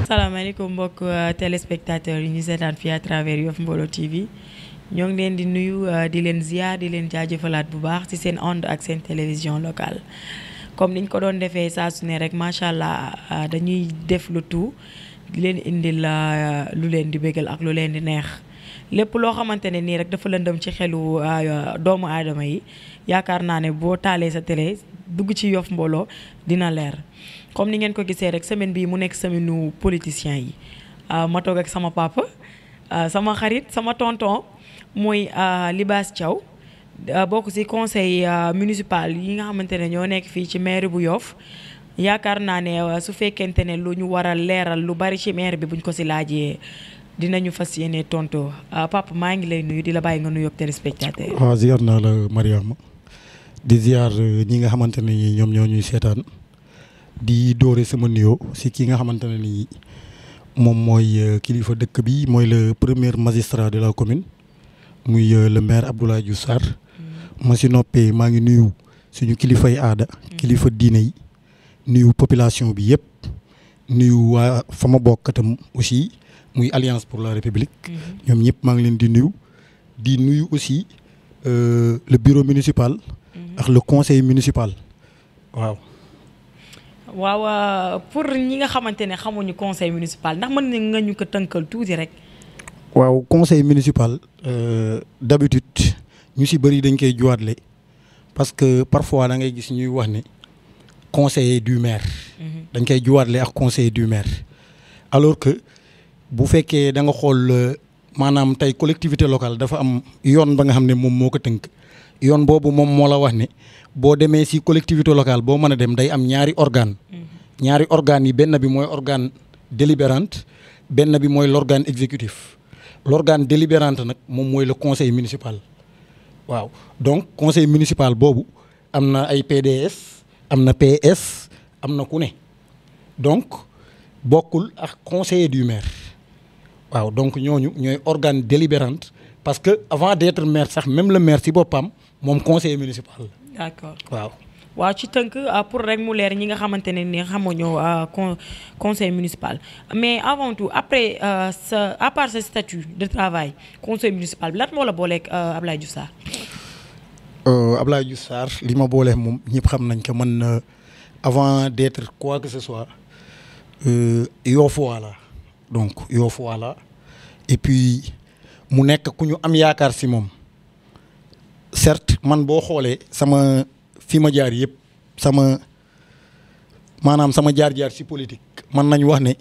asalaamaaleykum mbokk téléspectateurs yi ñu seetaan fii à travers Yoff Mbollo TV ñoo ngi leen di nuyu di leen ziar di leen jaajëfalaat bu baax ci seen onde ak seen télévision locale comme niñ ko doon defee saa su ne rek macha allah dañuy def lu tout di leen indil lu leen di bégal ak lu leen di neex lépp loo xamante ne nii rek dafa lëndëm ci xelu doomu aadama yi yaakaar naa ne boo taalee sa télé dugg ci Yoff Mbollo dina leer comme ni ngeen ko gisee rek semaine bii mu nekk semaine nu politiciens yi ma toog ak sama papa sama xarit sama tonton muy Libaas Thiaw bokk ci conseil municipal yi nga xamante ne ñoo nekk fii ci maire bu Yoff yaakaar naa ne su fekkente ne lu ñu war a leeral lu bari ci maire bi buñ ko ci laajee dinañu fas yéene tonto papa maa ngi lay nuyu di la bàyyi nga nuyu ak téléspectateur. waaw ziar naa la Mariama di ziar ñi nga xamante ne ñoom ñoo ñuy seetaan di doore sama nuyoo si ki nga xamante ne ni moom mooy kilifa dëkk bi mooy le premier magistrat de la commune muy le maire Abdoulaye Diouf Sarr. ma si noppee maa ngi nuyu suñu kilifay aada. kilifa diine yi nuyu population bi yëpp nuyu waa fa ma bokkatam aussi muy Alliance pour la République. ñoom ñëpp maa ngi leen di nuyu aussi le bureau municipal. ak le conseil municipal waaw. waaw pour ñi nga xamante ne xamuñu conseil municipal ndax mën nga ñu ko tënkal tuuti rek. waaw conseil municipal d'habitude ñu si bëri dañ koy juwaatle parce que parfois da ngay gis ñuy wax ne conseiller du maire. dañ koy juwaatle ak conseiller du maire. alors que bu fekkee da nga xool maanaam tey collectivité locale dafa am yoon ba nga xam ne moom moo ko tënk yoon boobu moom moo la wax ne boo demee si collectivité locale boo mën a dem day am ñaari organe ñaari organes yi benn bi mooy organe délibérante benn bi mooy l'organe exécutif l'organe délibérante nag moom mooy le conseil municipal waaw donc conseil municipal boobu am na ay PDS am na PS am na ku ne donc bokkul ak conseiller du maire waaw donc ñooñu ñooy organe délibérante parce que avant d'être maire sax même le maire ci boppam moom conseiller municipal la. d'accord waaw ci tënk pour rek mu leer ñi nga xamante ne ni xamuñu conseil municipal mais avant tout après à part ce statut de travail conseil municipal bi lan moo la booleeg Abdoulaye Diouf Sarr. Abdoulaye Diouf Sarr li ma booleeg moom ñëpp xam nañ ko man avant d'être quoi que ce soit Yoffois la donc Yoffois la et puis mu nekk ku ñu am yaakaar ci moom certes man boo xoolee sama fi ma jaar yëpp maanaam sama jaar-jaar ci politique mën nañ wax ne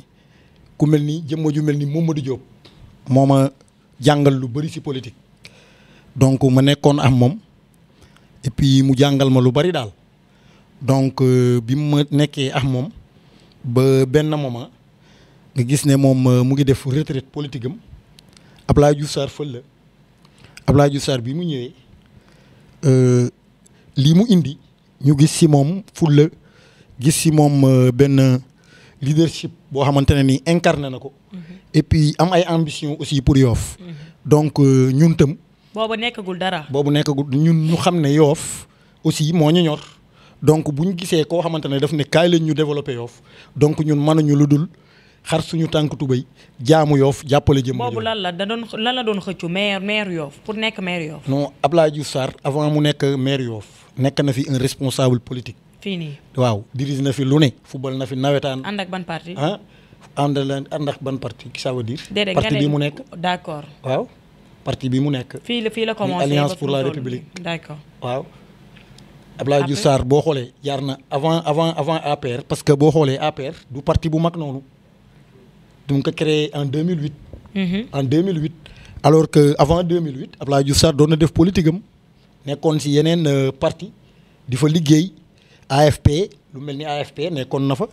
ku mel ni jëmma ju mel ni Mamadou Diop moo ma jàngal lu bari ci politique donc ma nekkoon ak moom et puis mu jàngal ma lu bari daal donc bi ma nekkee ak moom ba benn moment nga gis ne moom mu ngi def retraite politique am Abdoulaye Diouf Sarr fël la Abdoulaye Diouf Sarr bi mu ñëwee lii mu indi ñu gis ci moom fulla gis ci moom benn leadership boo xamante ne ni incarné na ko et puis am ay ambition aussi pour Yoff donc ñun tam boobu nekkagul dara. boobu nekkagul ñun ñu xam ne Yoff aussi moo ñu ñor donc bu ñu gisee koo xamante ne daf ne kaay leen ñu développé Yoff donc ñun mënuñu lu dul xar suñu tànk tubéy jaamu Yoff jàppale jëm. boobu lan la doon xëccu maire Yoff pour nekk maire Yoff. non Abdoulaye Diouf Sarr avant mu nekk maire Yoff nekk na fi un responsable politique. fii nii waaw dirige na fi lu ne football na fi nawetaan. ànd ak ban parti. ànd ak ban parti ça veut dire. déedéet parti bi mu nekk. d'accord. waaw parti bi mu nekk. fii la commencé Alliance pour la République. d'accord waaw. Abdoulaye Diouf Sarr boo xoolee jaar na avant APR parce que boo xoolee APR du parti bu mag noonu. du nga ko créé en 2008. en 2008. alors que avant 2008 Abdoulaye Diouf Sarr doon na def politique am nekkoon ci yeneen parti di fa liggéey AFP lu mel ni AFP nekkoon na fa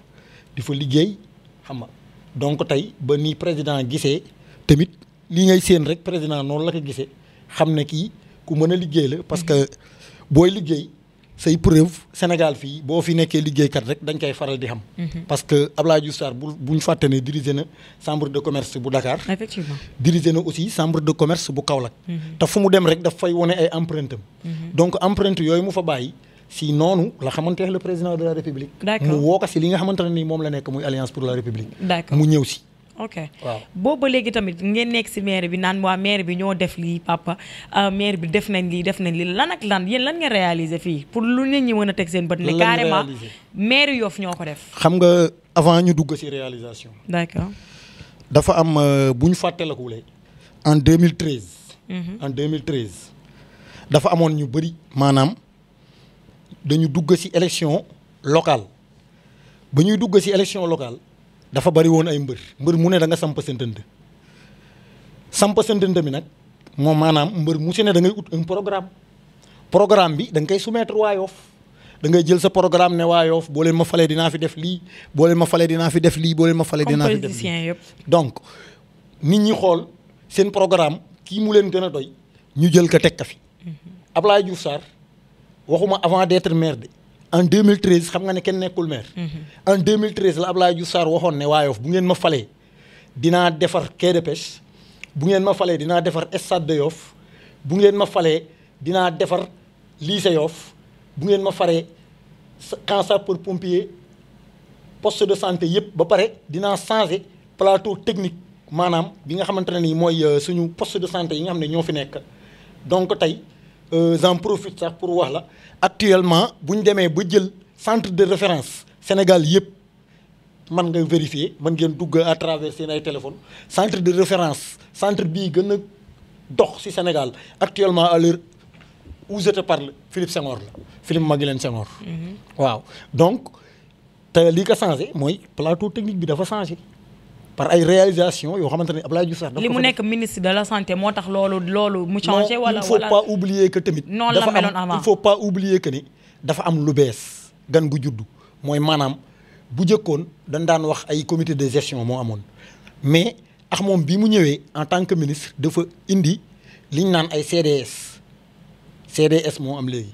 di fa liggéey xam nga donc tey ba ni président gisee tamit li ngay séen rek président noonu la ko gisee xam ne kii ku mën a liggéey la parce que booy liggéey say preuve Sénégal fii boo fi nekkee liggéeykat rek dañ koy faral di xam. parce que Abdoulaye Diouf Sarr buñ fàtte ne dirigé na chambre de commerce bu Dakar. effectivement dirigé na aussi chambre de commerce bu Kaolack. te fu mu dem rek daf fay wone ay empreinte am. donc empreinte yooyu mu fa bàyyi si noonu la xamante le président de la république. D'accord. mu woo ko si li nga xamante ne nii moom la nekk muy alliance pour la république. D'accord. mu ñëw si. ok waaw boobu ba léegi tamit ngeen nekk si maire bi naan waa maire bi ñoo def lii papa maire bi def nañ lii lan ak lan yéen lan ngeen réaliser fii pour lu nit ñi mën a teg seen bët. ne lan carrément réaliser maire Yoff ñoo ko def. xam nga avant ñu dugg si réalisation. d'accord. dafa am bu ñu fàttalikulee en 2013. en 2013 dafa amoon ñu bëri maanaam dañu dugg si élection locale ba ñuy dugg si élection locale dafa bëri woon ay mbër mu ne da nga samp sa ndënd mi nag moom maanaam mbër mu si ne da ngay ut un programme bi da nga koy soumettre waa Yoff da ngay jël sa programme ne waa Yoff boo leen ma falee dinaa fi def lii boo leen ma falee dinaa fi def lii boo leen ma falee dinaa fi def lii donc nit ñi xool seen programme kii mu leen gën a doy ñu jël ko teg ka fi. Abdoulaye Diouf Sarr waxuma avant d'être maire de en 2013 xam nga ne kenn nekkul maire. en 2013 la Abdoulaye Diouf Sarr waxoon ne waa Yoff bu ngeen ma falee dinaa defar quai de pêche bu ngeen ma falee dinaa defar stade de Yoff bu ngeen ma falee dinaa defar lycée Yoff bu ngeen ma faree camp sapeur-pompier poste de santé yëpp ba pare dinaa changer plateau technique maanaam bi nga xamante ne nii mooy suñu poste de santé yi nga xam ne ñoo fi nekk donc tey j'en profite sax pour wax la actuellement bu ñu demee ba jël centre de référence Sénégal yëpp man nga vérifier man ngeen dugg à travers seen ay téléphone centre de référence centre bii gën a dox ci Sénégal actuellement à l'heure où je te parle Philippe Senghor la Philippe Maguilène Senghor. waaw donc te li ko changé mooy plateau technique bi dafa changé par ay réalisation yoo xamante ne Abdoulaye Diouf Sarr li mu nekk ministre de la santé moo tax loolu mu changé. wala il faut pas oublier que tamit. noonu la meloon avant il faut pas oublier que ni dafa am lu bees gan gu juddu mooy maanaam bu njëkkoon dañ daan wax ay comité de gestion moo amoon mais ak moom bi mu ñëwee en tant que ministre dafa indi li ñu naan ay CDS moo am léegi.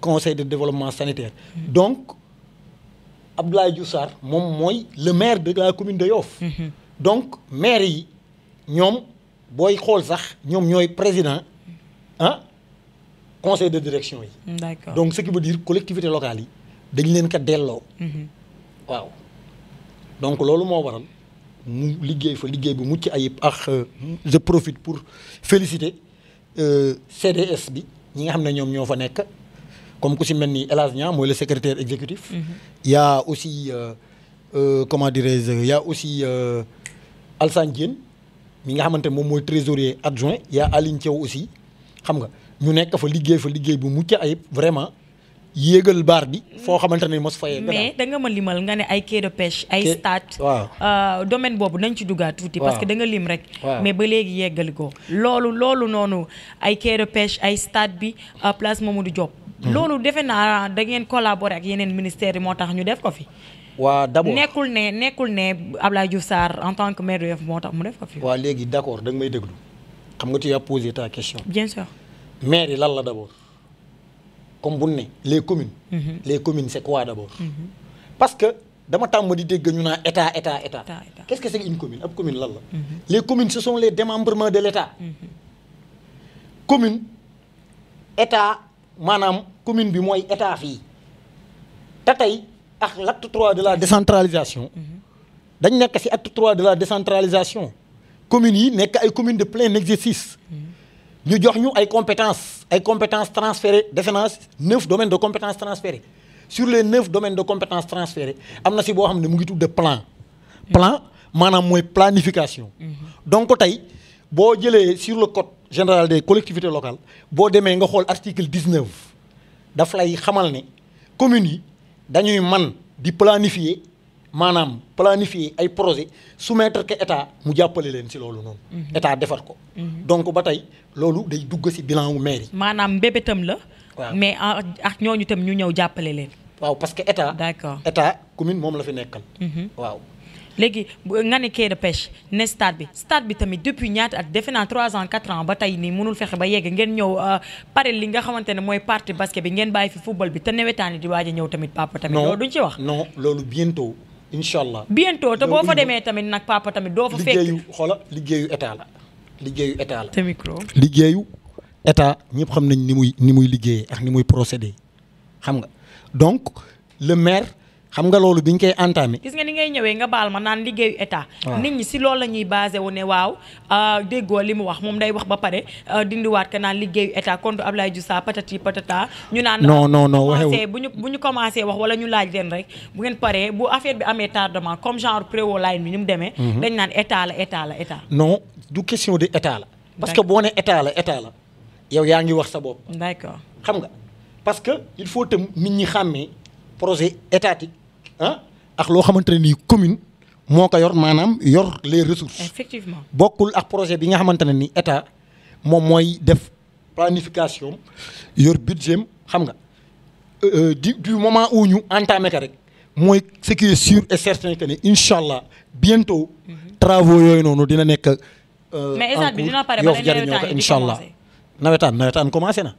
conseil de développement sanitaire. donc Abdoulaye Diouf Sarr moom mooy le maire de la commune de Yoff. donc maire yi ñoom booy xool sax ñoom ñooy président conseil de direction yi. d'accord donc ce qui veut dire collectivité locale yi dañ leen ko delloo. waaw donc loolu moo waral mu liggéey fa liggéey bu mucc ayib ak je profite pour féliciter CDS bi ñi nga xam ne ñoom ñoo fa nekk. comme ku si mel ni El Hadj Niang mooy le secrétaire exécutif. y a aussi comment dirais-je y a aussi Alsane Diène mi nga xamante moom mooy trésorier adjoint y a Aline Thiaw aussi xam nga ñu nekk fa liggéey bu mucc ayib vraiment yéegal baar bi foo xamante ne mos fayee. mais da nga ma limal nga ne ay quai de pêche ay stade. waaw domaine boobu nañ ci duggaat tuuti. parce que da nga lim rek. mais ba léegi yeggali ko. loolu noonu ay quai de pêche ay stade bi place Mamadou Diop. loolu defe naa da ngeen collaborer ak yeneen ministères yi moo tax ñu def ko fi. waa d'abord nekkul ne Abdoulaye Diouf Sarr en tant que maire de Yoff moo tax mu def ko fi. waa léegi d'accord da nga may déglu xam nga tu as posé ta question. bien sûr. maire yi lan la d'abord comme bu ne les communes. les communes c'est quoi d'abord. parce que dama tàmm di dégg ñu naan état. qu'est-ce que c'est une commune ab commune lan la. les communes ce sont les démembrements de l'État. commune état. maanaam commune bi mooy état fii te tey ak l'acte 3 de la décentralisation dañ nekk ci acte 3 de la décentralisation communes yi nekk ay communes de plein exercice ñu jox ñu ay compétences transférées defe naa 9 domaines de compétences transférées sur les 9 domaines de compétences transférées am na ci boo xam ne mu ngi tudd plan maanaam mooy planification donc tey boo jëlee sur le code général des collectivités locales boo demee nga xool article 19 daf lay xamal ne communes yi dañuy man di planifier ay projet soumettre que état mu jàppale leen ci loolu noonu. état defar ko. donc ba tey loolu day dugg ci bilan wu maire yi. maanaam mbébétam la. waaw mais ak ñooñu tam ñu ñëw jàppale leen. waaw parce que état. d'accord état commune moom la fi nekkal. waaw. léegi nga ne quai de pêche ne stade bi tamit depuis ñaata at defe naa 3 ans 4 ans ba tey nii mënul fexe ba yegg ngeen ñëw pare li nga xamante ne mooy partie basket bi ngeen bàyyi fi football bi te nawetaani di waaj a ñëw tamit papa tamit. loolu duñ ci wax. non loolu bientôt incha allah. bientôt te boo fa demee tamit nag papa tamit doo fa fekk. liggéeyu état la. te micro. liggéeyu état ñëpp xam nañ ni muy liggéeyee ak ni muy procédé xam nga donc le maire xam nga loolu biñ koy entamé. gis nga ni ngay ñëwee nga baal ma naan liggéeyu état. nit ñi si loolu la ñuy basé wu ne waaw déggoo li mu wax moom day wax ba pare dindiwaat ka naan liggéeyu état contre Abdoulaye Diouf Sarr patati patata. ñu naan non waxee bu ñu commencé wax wala ñu laaj leen rek bu ngeen paree bu affaire bi amee tardement comme genre préwo line bi ni mu demee. dañ naan état la. non du question de état la. parce que boo ne état la yow yaa ngi wax sa bopp. d'accord xam nga parce que il faut tam nit ñi xàmmee projet étatique ak loo xamante ne nii commune moo ko yor maanaam yor les ressources. effectivement bokkul ak projet bi nga xamante ne nii état moom mooy def planification yor budget xam nga du moment où ñu entamé ka rek mooy ce qui est sûr et certain que ne incha allah bientôt. travaux yooyu noonu dina nekk. mais état bi dina pare ba jariñoo ko incha allah nawetaan commencé na.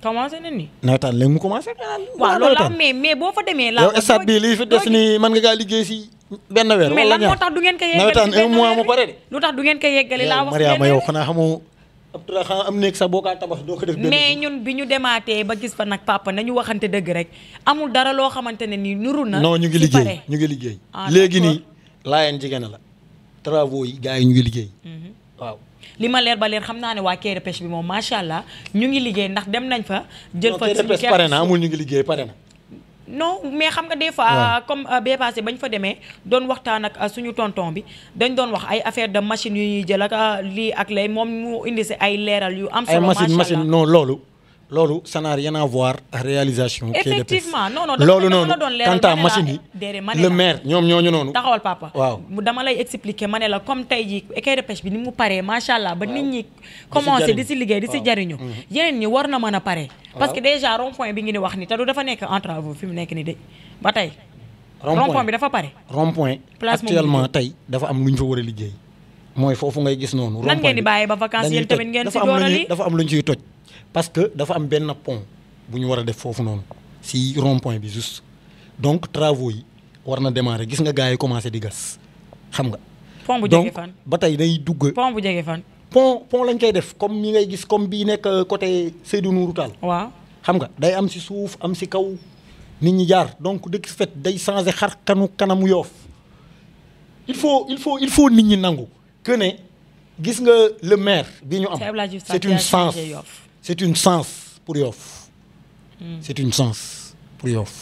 commencé na ni. nawetaan léegi mu commencé. waaw loolu la mais boo fa demee. yow stade bi lii fi des nii mën nga kaa liggéey si benn weer. mais lan moo tax du ngeen ko yeggali nawetaan un mois mu pare de. lu tax du ngeen ko yeggali laa wax. Mariama yow xanaa xamoo am néeg sax boo kaa tabax doo ko def. mais ñun bi ñu demaatee ba gis fa nag papa nañu waxante dëgg rek amul dara loo xamante ne nii nuru na. non ñu ngi liggéey léegi nii laayeen jigéen la travaux yi gars yi ñu ngi liggéey waaw. li ma leer ba leer xam naa ne waa quai de pêche bi moom macha allah ñu ngi liggéey ndax dem nañ fa. jël fa quai de pêche pare na amul ñu ngi liggéey pare na. non mais xam nga des fois comme bee passé bañ fa demee doon waxtaan ak suñu tonton bi dañ doon wax ay affaire de machine yu ñuy jël ak lii ak lay moom mu indi si ay leeral yu am solo. macha allah ay machine non loolu ça n'a rien à voir ak réalisation. effectivement non loolu noonu quant à machine yi le maire ñoom ñooñu noonu. taxawal papa waaw dama lay expliquer ma ne la comme tey jii quai de pêche bi ni mu paree macha allah ba nit ñi commencé di si liggéey di si jariñu yeneen ñi war na mën a pare parce que déjà rond point bi ngi ni wax ni te du dafa nekk en travaux fi mu nekk ni de ba tey rond point bi dafa pare rond point actuellement tey dafa am lu ñu fa war a liggéey mooy foofu ngay gis noonu nan ngeen di bàyyi ba vacances yéen tamit ngeen si doorali dafa am lu ñu ciy toj parce que dafa am benn pont bu ñu war a def foofu noonu si rond point bi juste donc travaux yi war na démarrer gis nga gars yi commencé di gas xam nga. pont bu jege fan donc ba tey day dugg. pont bu jege fan. pont lañ koy def comme ñi ngay gis comme bii nekk côté Seydou Nourou Tall. waaw xam nga day am si suuf am si kaw nit ñi jaar donc de ce fait day changer xar kanamu Yoff il faut nit ñi nangu que ne gis nga le maire bi ñu am. c'est une chance. C'est une chance pour Yoff. C'est une chance pour Yoff.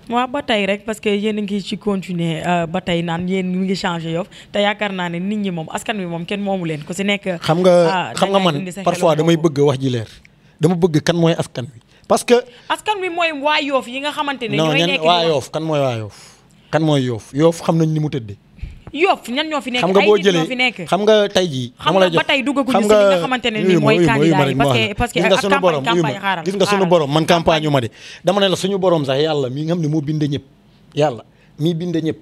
waaw ba tey rek parce que yéen a ngi ci continuer ba tey naan yéen mi ngi changé Yoff te yaakaar naa ne nit ñi moom askan wi moom kenn moomu leen ku si nekk. xam nga man parfois damay bëgg wax ji leer dama bëgg kan mooy askan wi. parce que askan wi mooy waa Yoff yi nga xamante ne. ñooy nekk waa Yoff kan mooy waa Yoff. kan mooy Yoff Yoff xam nañ ni mu tëddee. Yoff ñan ñoo fi nekk xam nga boo jëlee ñoo fi nekk. xam nga tey jii. xam nga ba tey duggaguñu si li nga xamante ne nii mooy candidat yi parce que ak campagne xaaral gis nga suñu borom man campagne yu ma de dama ne la suñu borom sax yàlla mi nga xam ne moo binde ñëpp yàlla mii binde ñëpp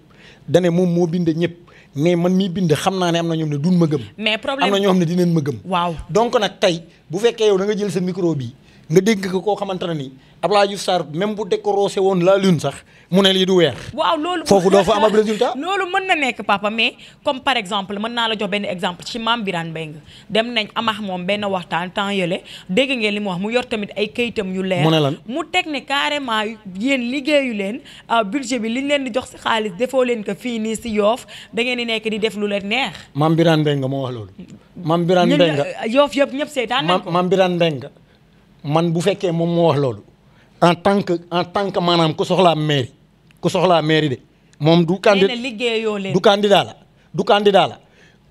dane moom moo binde ñëpp mais man mii binde xam naa ne am na ñoom ne duñ ma gëm. mais problème am na ñoo xam ne dinañ ma gëm. waaw donc nag tey bu fekkee yow da nga jël sa micro bi nga dégg ko koo xamante ne nii Abdoulaye Diouf Sarr même bu décorosé woon la lune sax mu ne lii du weer. waaw loolu foofu doo fa am ab résultat. loolu mën na nekk papa mais comme par exemple mën naa la jox benn exemple ci Mame Birane Mbengue dem nañ amax moom benn waxtaan temps yële dégg ngeen li mu wax mu yor tamit ay kayitam yu leer. mu ne lan mu teg ne carrément yéen liggéeyu leen budget bi liñ leen di jox si xaalis defoo leen ko fii nii si Yoff da ngeen di nekk di def lu leen neex. Mame Birane Mbengue moo wax loolu. Mame Birane Mbengue Yoff yëpp ñëpp seetaan nañ ko. Mame Birane Mbengue man bu fekkee moom moo wax loolu en tant que maanaam ku soxlaa mairie de moom du candidat liggéeyoo leen du candidat la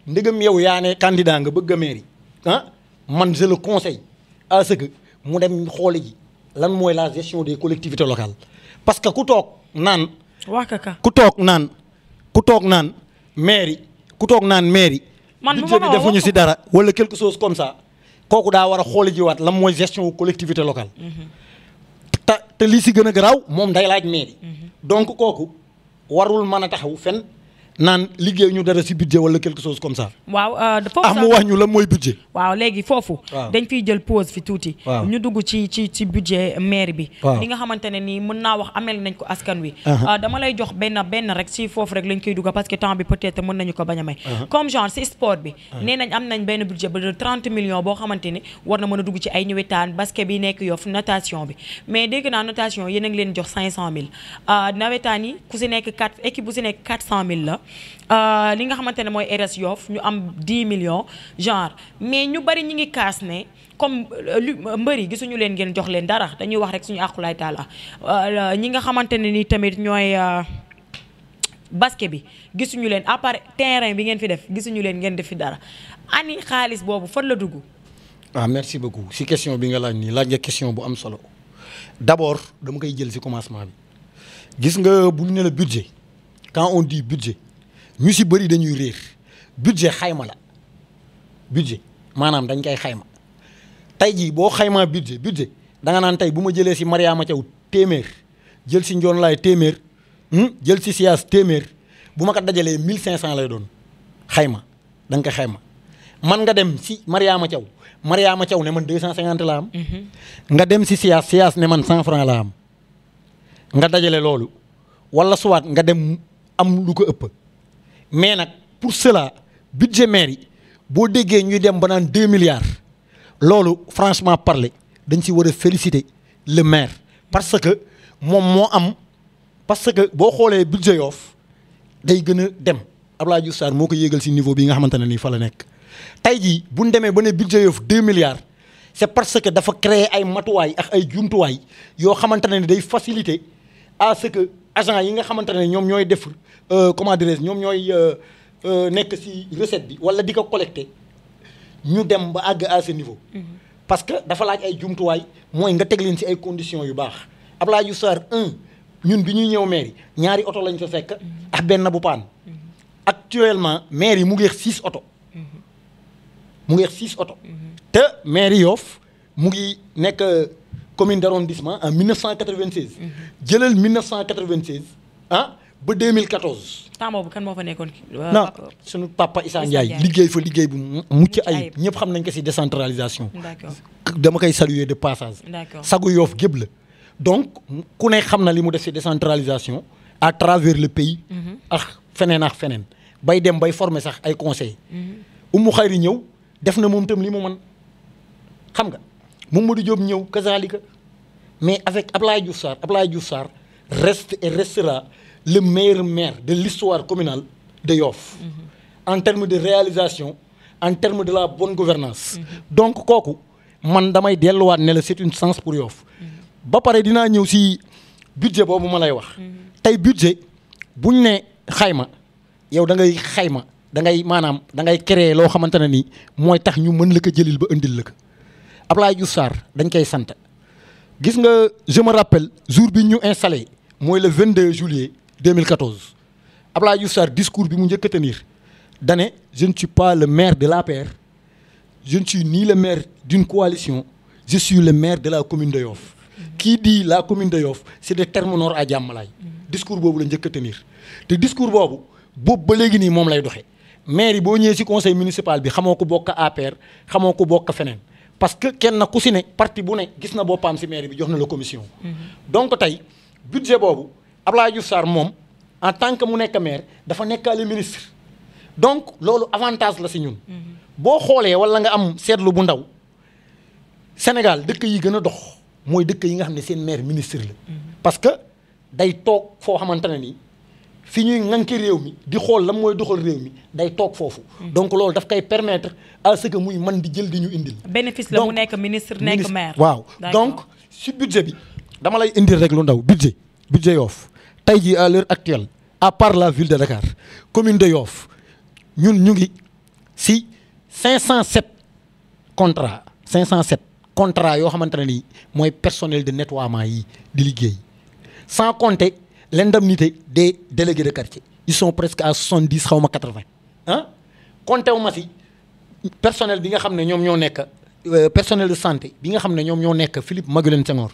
ndegam yow yaa ne candidat nga bëgg a mairie man je le conseille à ce que mu dem xooli ji lan mooy la gestion des collectivités locales parce que ku toog naan mairie man budget bi defuñu si dara wala quelque chose comme ça kooku daa war a xooli jiwaat lan mooy gestion collectivité locale te lii si gën a garaaw moom day laaj mairie donc kooku warul mën a taxaw fen naan liggéey ñu dara ci budget wala quelque chose comme ça. waaw foofu mu wax ñu lan mooy budget. waaw léegi foofu. dañ fiy jël pause fi tuuti. ñu dugg ci budget maire bi. li nga xamante ne nii mën naa wax amel nañ ko askan wi. dama lay jox benn rek ci foofu rek lañ koy dugg parce que temps bi peut-être mën nañu ko bañ a may. comme genre ci sport bi. nee nañ am nañ benn budget ba de 30 millions boo xamante ni war na mën a dugg ci ay ñëwetaan basket bi nekk Yoff natation bi mais dégg naa natation yéen a ngi leen jox 500000 nawetaan yi ku ci nekk 4 équipe bu ci nekk 400000 la. li nga xamante ne mooy RS Yoff ñu am 10 millions genre mais ñu bari ñi ngi kaas ne comme mbër yi gisuñu leen ngeen jox leen dara dañuy wax rek suñu àqulaay taala ñi nga xamante ne ni tamit ñooy basket bi gisuñu leen à part terrain bi ngeen fi def gisuñu leen ngeen def fi dara ani xaalis boobu fan la dugg. Merci beaucoup si question bi nga laaj nii laaj nga question bu am solo d'abord dama koy jël si commencement bi gis nga bu ñu ne la budget quand on dit budget ñu si bëri dañuy réer budget xayma la budget maanaam dañ koy xayma tey jii boo xaymaa budget da nga naan tey bu ma jëlee si Mariama Thiaw téeméer jël si Ndion Laay téeméer jël si Sias téeméer bu ma ko dajalee 1500 lay doon xayma da nga koy xayma man nga dem si Mariama Thiaw ne man 250 la am. nga dem si Sias ne man 100 francs la am nga dajale loolu wala soit nga dem am lu ko ëpp. mais nag pour cela budget maire yi boo déggee ñuy dem ba naan 2 milliards loolu franchement parler dañ si war a féliciter le maire parce que moom moo am parce que boo xoolee budget Yoff day gën a dem Abdoulaye Diouf Sarr moo ko yéegal si niveau bi nga xamante ne nii fa la nekk. tey jii bu ñu demee ba ne budget Yoff 2 milliards c'est parce que dafa créer ay matuwaay ak ay jumtuwaay yoo xamante ne day faciliter à ce que agent yi nga xamante ne ñoom ñooy def comment dirais-je ñoom ñooy nekk ci recette bi wala di ko collecter ñu dem ba àgg à ce niveau. parce que dafa laaj ay jumtuwaay mooy nga teg leen ci ay conditions yu baax Abdoulaye Diouf Sarr ñun bi ñuy ñëw maire yi ñaari oto lañ fa fekk ak benn bu paan actuellement maire yi mu ngi 6 oto. mu ngi 6 oto. te maire Yoff mu ngi nekk commune d'arrondissement en 1996. jëlal 1996 ba 2014. temps boobu kan moo fa nekkoon. non sunu papa Issa Ndiaye liggéey fa liggéey bu mucc ayib ñëpp xam nañ ko ci décentralisation. d'accord dama koy saluer de passage. d'accord sagu Yoff gépp la. donc ku ne xam na li mu def ci décentralisation à travers le pays. ak feneen bay dem bay former sax ay conseils. Oumou Khayri ñëw def na moom itam li mu mën xam nga Mamadou Diop ñëw kazalika mais avec Abdoulaye Diouf Sarr reste et restera le meilleur maire de l'histoire communale de Yoff. En termes de réalisation en termes de la bonne gouvernance donc kooku man damay delluwaat ne la c'est une chance pour Yoff. ba pare dinaa ñëw ci budget boobu ma lay wax. tey budget buñ ne xayma yow da ngay xayma da ngay créer loo xamante ne ni mooy tax ñu mën la ko jëlil ba indil la ko Abdoulaye Diouf Sarr dañ koy sant gis nga je me rappelle jour bi ñu installé mooy le 22 juillet 2014 Abdoulaye Diouf Sarr discours bi mu njëkk a tenir dane je ne suis pas le maire de l'APR je ne suis ni le maire d'une coalition je suis le maire de la commune de Yoff. Qui dit la commune de Yoff c'est de Terme Nord à Diamalaye. discours boobu la njëkk a tenir te discours boobu ba léegi nii moom lay doxee maire yi boo ñëwee ci conseil municipal bi xamoo ko bokk APR xamoo ko bokk feneen parce que kenn ku ci ne parti bu ne gis na boppam ci maire bi jox na la commission. donc tey budget boobu Abdoulaye Diouf Sarr moom en tant que mu nekk maire dafa nekkaale ministre donc loolu avantage la ci ñun. boo xoolee walla nga am seetlu bu ndaw Sénégal dëkk yi gën a dox mooy dëkk yi nga xam ne seen maire ministre la. parce que day toog foo xamante ne nii fi ñuy ŋànk réew mi di xool lan mooy doxal réew mi day toog foofu. donc loolu daf koy permettre à ce que muy man di jël di ñu indil. bénéfice la mu nekk ministre nekk maire. waaw donc si budget bi dama lay indil rek lu ndaw budget Yoff tey jii à l'heure actuelle à part la ville de Dakar commune de Yoff ñun ñu ngi si 507 contrats yoo xamante ne nii mooy personnel de nettoiement yi di liggéey sans compter l'indemnité des délégués de quartier ils sont presque à 70 xaw ma 80 compter wu ma si personnel bi nga xam ne ñoom ñoo nekk personnel de santé bi nga xam ne ñoom ñoo nekk Philippe Maguilène Senghor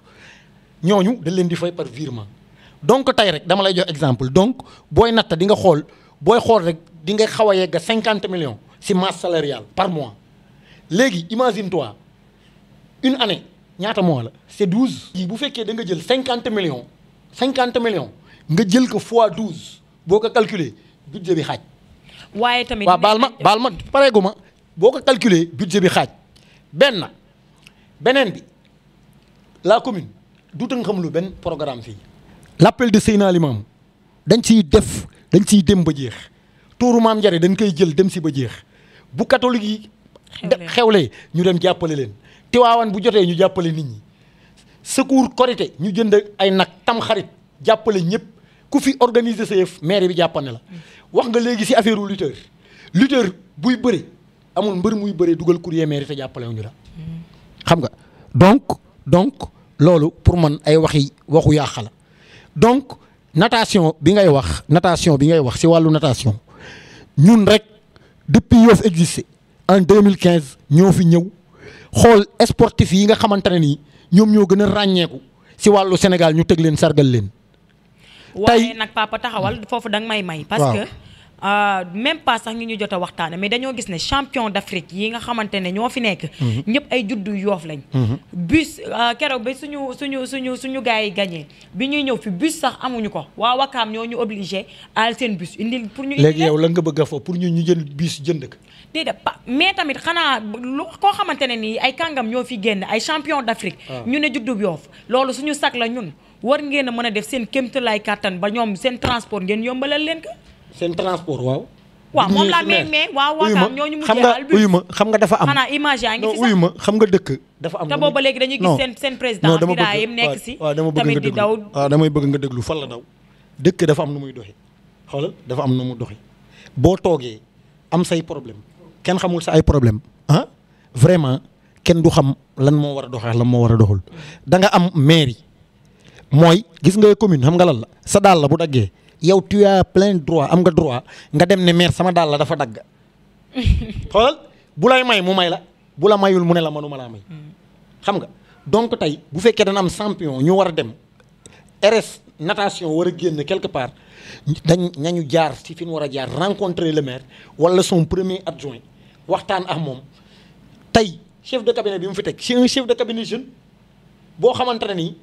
ñooñu dañ leen di fay par virement donc tey rek dama lay jox exemple donc booy natta di nga xool booy xool rek di nga xaw a yegg 50 millions si masse salariale par mois léegi imagine toi une année ñaata mois la c'est 12. bu fekkee da nga jël 50 millions nga jël ko fois 12 boo ko calculer budget bi xaaj. waaye tamit waaw baal ma pareegu ma boo ko calculer budget bi xaaj beneen bi la commune du tënk xam lu benn programme fii. l'appel de Seydina Limamou dañ ciy dem ba jeex tuuru Maam Njare dañ koy jël dem si ba jeex bu catholique yi xewlee ñu dem jàppale leen Tiwaawan bu jotee ñu jàppale nit ñi secours Korité ñu jënd ay nag tam xarit jàppale ñëpp ku fi organiser sa yëf maire bi jàppane la wax nga léegi si affaire lutteur buy bëri amul mbër muy bëri dugal courrier maire te jàppale wuñu la xam nga donc loolu pour man ay waxu yàq la donc natation bi ngay wax si wàllu natation ñun rek depuis Yoff existé en 2015 ñoo fi ñëw xool sportif yi nga xamante ne nii ñoom ñoo gën a ràññeeku si wàllu Sénégal ñu teg leen sargal leen. waaye nag papa taxawal foofu danga may parce que même pas sax ngi ñu jot a waxtaane mais dañoo gis ne champion d'Afrique yi nga xamante ne ñoo fi nekk ñëpp ay juddu Yoff lañ bus keroog ba suñu gars yi gagné bi ñuy ñëw fi bus sax amuñu ko waa Wakaam ñoo ñu obligé al seen bus indil pour ñu léegi yow la nga bëgg a foofu pour ñu jël bus jënd ko déedéet mais tamit xanaa lu koo xamante ne nii ay kàngam ñoo fi génn ay champion d'Afrique ñu ne juddu Yoff loolu suñu sac la ñun war ngeen a mën a def seen kéemtalaay kàttan ba ñoom seen transport ngeen yombalal leen ko seen transport waaw moom la mais waaw Wakaam ñooñu xam nga dafa am xanaa image yaa ngi fi sax xam nga dëkk dafa am te booba léegi dañuy gis seen président Birahim nekk si tamit di daw waaw damay bëgg nga déglu fan la daw dëkk dafa am nu muy doxee xoolal dafa am nu mu doxee boo toogee am say problème kenn xamul sa ay problème vraiment kenn du xam lan moo war a doxee lan moo war a doxul da nga am mairie mooy gis nga commune xam nga lan la sa daal la bu daggee yow tu as plein droit am nga droit nga dem ne maire sama daal la dafa dagg xoolal bu lay may mu may la bu la mayul mu ne la manuma laa may xam nga donc tey bu fekkee dana am champion ñu war a dem RS natation war a génn quelque part nañu jaar ci fi ñu war a jaar rencontrer le maire wala son premier adjoint waxtaan ak moom tey chef de cabinet bi mu fi teg c'est un chef de cabinet jeune boo xamante ne nii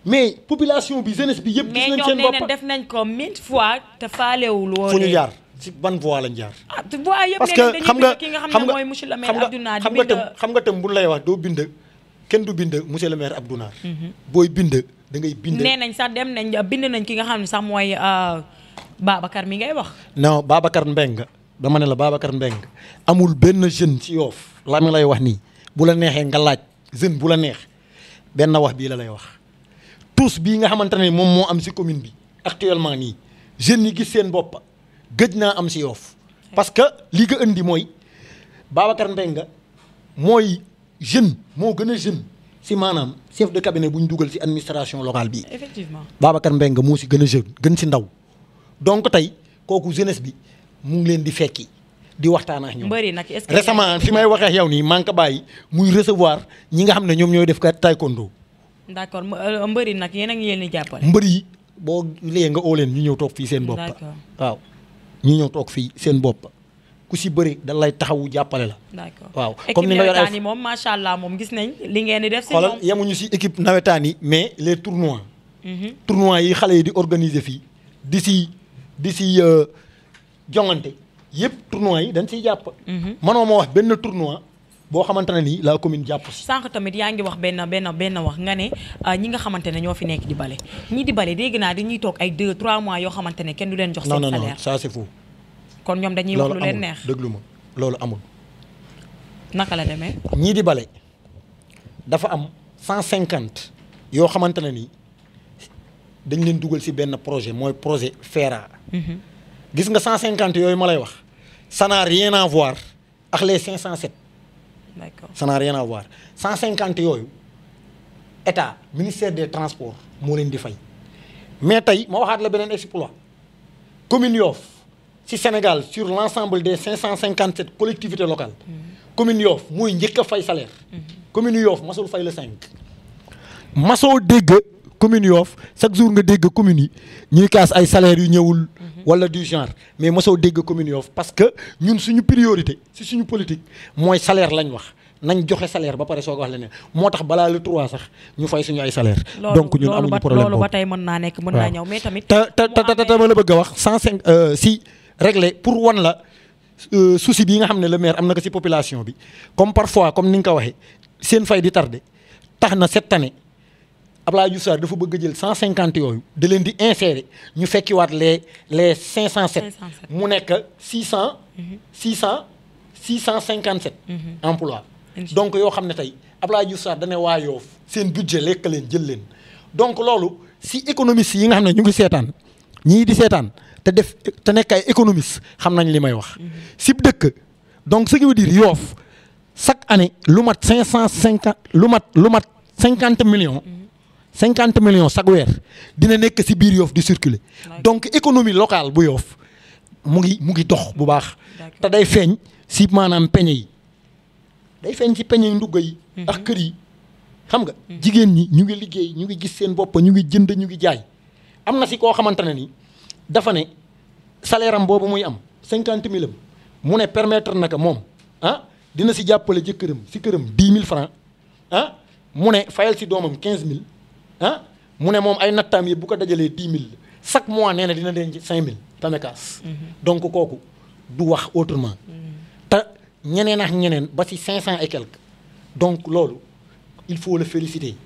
mais population bi jeunesse bi yëpp. gis nañ seen bopp mais ñoom def nañ ko 1000 fois te faalewul woon. fu ñu jaar ci ban voie lañ jaar. voie yëpp parce que xam nga ki nga xam ne mooy monsieur le maire Abdou Nar xam nga tam bu lay wax doo bind kenn du bind monsieur le maire Abdou Nar. booy bind da ngay bind. nee nañ sax dem nañ bind nañ ki nga xam ne sax mooy Babacar mi ngay wax. non Babacar Mbengue dama ne la Babacar Mbengue amul benn jeune ci Yoff la ma lay wax nii bu la neexee nga laaj jeune bu la neex benn wax bii la lay wax. tous bii nga xamante ne moom moo am ci commune bi actuellement nii jeunes yi gis seen bopp gëj naa am ci Yoff parce que li nga indi mooy Babacar Mbengue mooy jeune moo gën a jeune ci maanaam chef de cabinet bu ñu dugal ci administration locale bi. effectivement Babacar Mbengue moo ci gën a jeune gën ci ndaw donc tey kooku jeunesse bi mu ngi leen di fekki di waxtaan ak ñoom. mbëri nag est-ce que récemment fi may waxee yow nii maa ngi ko bàyyi muy recevoir ñi nga xam ne ñoom ñooy def taekwondo. d'accord mbëri nag yéen a ngi leen di jàppale. mbëri yi boo léegi nga oo leen ñu ñëw toog fii seen bopp. waaw ñu ñëw toog fii seen bopp ku si bëri da lay taxawu jàppale la. d'accord waaw comme ni nga yor moom macha allah moom gis nañ li ngeen di def. si xoolal yemuñu si équipe nawetaan yi mais les tournois. tournois yi xale yi di organiser fii di si jongante yëpp tournois yi dañ siy jàpp. manoo ma wax benn tournoi. boo xamante ne nii la commune jàpp si. sànq tamit yaa ngi wax benn wax nga ne ñi nga xamante ne ñoo fi nekk di bale ñii di bale dégg naa dañuy toog ay 2-3 mois yoo xamante ne kenn du leen jox seen salaire. non ça c'est faux. kon ñoom dañuy wax lu leen neex déglu ma loolu amul. naka la demee. ñii di bale dafa am 150 yoo xamante ne nii dañ leen dugal si benn projet mooy projet FERA. gis nga 150 yooyu ma lay wax ça n'a rien à voir ak les 507. d'accord ça n'a rien à voir 150 yooyu état ministère des transports moo leen di fay mais tey ma waxaat la beneen exploit commune Yoff ci Sénégal sur l'ensemble des 557 collectivités locales commune Yoff mooy njëkk a fay salaire commune Yoff masul fay le 5 masoo dégg commune Yoff chaque jour nga dégg communes yi ñuy kaas ay salaires yu ñëwul wala du genre mais mosoo dégg commune Yoff parce que ñun suñu priorité si suñu politique mooy salaire lañ wax nañ joxe salaire ba pare soog a wax leneen moo tax balaa le 3 sax ñu fay suñu ay salaire donc ñun amuñu problème loolu ba tey mën naa nekk mën naa ñëw mais tamit te ma la bëgg a wax 105 si régler pour wan la souci bi nga xam ne le maire am na ko si population bi comme parfois comme ni nga ko waxee seen fay di tardé tax na cette année Abdoulaye Diouf Sarr dafa bëgg a jël 150 yooyu da leen di insérer ñu fekkiwaat les 507 mu nekk 657 emploi donc yoo xam ne tey Abdoulaye Diouf Sarr dane waa Yoff seen budget lekk leen jël leen donc loolu si économistes yi nga xam ne ñu ngi seetaan ñii di seetaan te nekk ay économistes xam nañ li may wax sib dëkk donc ce qui veut dire Yoff chaque année lu mat 50 millions 50 millions chaque weer dina nekk si biir Yoff di circuler donc économie locale bu Yoff mu ngi dox bu baax te day feeñ si maanaam peñe yi day feeñ ci peñe yi ndugg yi ak kër yi xam nga jigéen ñi ñu ngi liggéey ñu ngi gis seen bopp ñu ngi jënd ñu ngi jaay am na si koo xamante ne ni dafa ne salaire am boobu muy am 50 000 am mu ne permettre na ko moom dina si jàppale jëkkëram si këram 10 000 francs mu ne fayal si doomam 15 000 mu ne moom ay nattaam yi bu ko dajalee 10 000 chaque mois nee na dina denc 5 000 tamekaas donc kooku du wax autrement te ñeneen ak ñeneen ba si 500 et quelques donc loolu il faut le féliciter